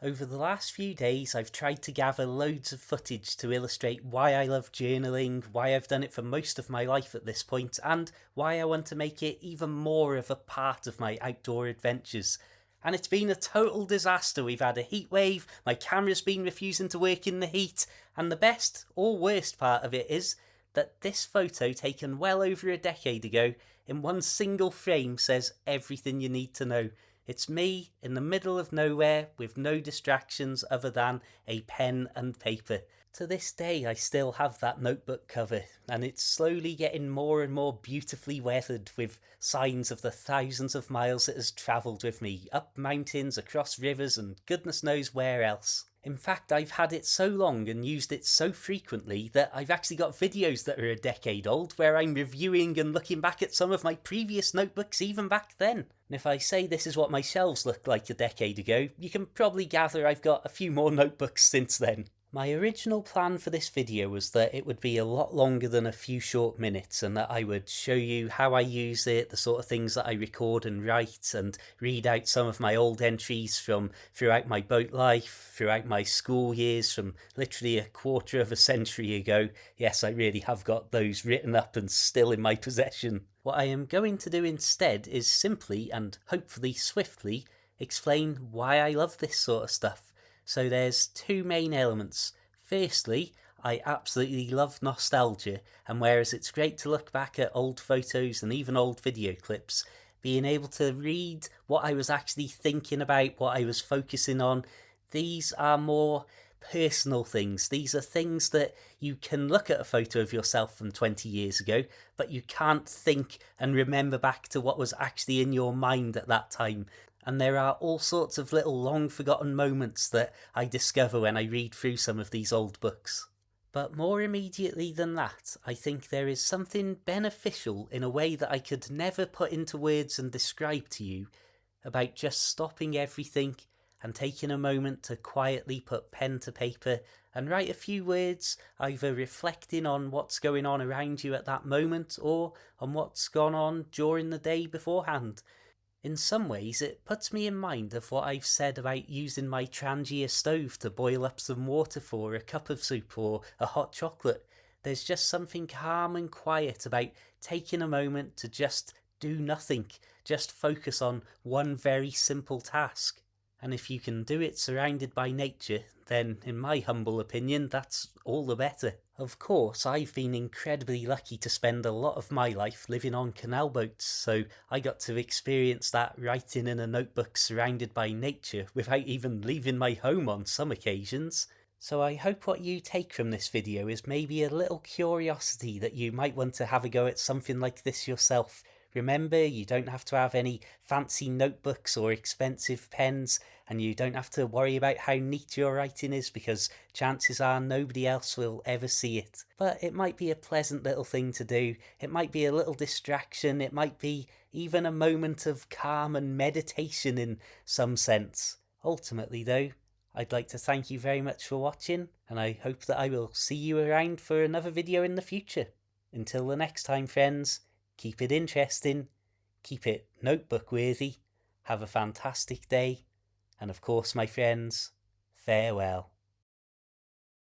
Over the last few days, I've tried to gather loads of footage to illustrate why I love journaling, why I've done it for most of my life at this point, and why I want to make it even more of a part of my outdoor adventures. And it's been a total disaster. We've had a heat wave, my camera's been refusing to work in the heat, and the best or worst part of it is that this photo taken well over a decade ago in one single frame says everything you need to know. It's me in the middle of nowhere with no distractions other than a pen and paper. To this day, I still have that notebook cover, and it's slowly getting more and more beautifully weathered with signs of the thousands of miles it has travelled with me, up mountains, across rivers, and goodness knows where else. In fact, I've had it so long and used it so frequently that I've actually got videos that are a decade old where I'm reviewing and looking back at some of my previous notebooks even back then. And if I say this is what my shelves looked like a decade ago, you can probably gather I've got a few more notebooks since then. My original plan for this video was that it would be a lot longer than a few short minutes, and that I would show you how I use it, the sort of things that I record and write, and read out some of my old entries from throughout my boat life, throughout my school years from literally a quarter of a century ago. Yes, I really have got those written up and still in my possession. What I am going to do instead is simply, and hopefully swiftly, explain why I love this sort of stuff. So there's two main elements. Firstly, I absolutely love nostalgia, and whereas it's great to look back at old photos and even old video clips, being able to read what I was actually thinking about, what I was focusing on, these are more personal things. These are things that you can look at a photo of yourself from 20 years ago, but you can't think and remember back to what was actually in your mind at that time. And there are all sorts of little long forgotten moments that I discover when I read through some of these old books. But more immediately than that, I think there is something beneficial in a way that I could never put into words and describe to you about just stopping everything and taking a moment to quietly put pen to paper and write a few words, either reflecting on what's going on around you at that moment or on what's gone on during the day beforehand. In some ways, it puts me in mind of what I've said about using my Trangia stove to boil up some water for a cup of soup or a hot chocolate. There's just something calm and quiet about taking a moment to just do nothing, just focus on one very simple task. And if you can do it surrounded by nature, then in my humble opinion, that's all the better. Of course, I've been incredibly lucky to spend a lot of my life living on canal boats, so I got to experience that writing in a notebook surrounded by nature without even leaving my home on some occasions. So I hope what you take from this video is maybe a little curiosity that you might want to have a go at something like this yourself. Remember, you don't have to have any fancy notebooks or expensive pens, and you don't have to worry about how neat your writing is because chances are nobody else will ever see it. But it might be a pleasant little thing to do, it might be a little distraction, it might be even a moment of calm and meditation in some sense. Ultimately though, I'd like to thank you very much for watching, and I hope that I will see you around for another video in the future. Until the next time, friends, keep it interesting, keep it notebook worthy, have a fantastic day, and of course, my friends, farewell.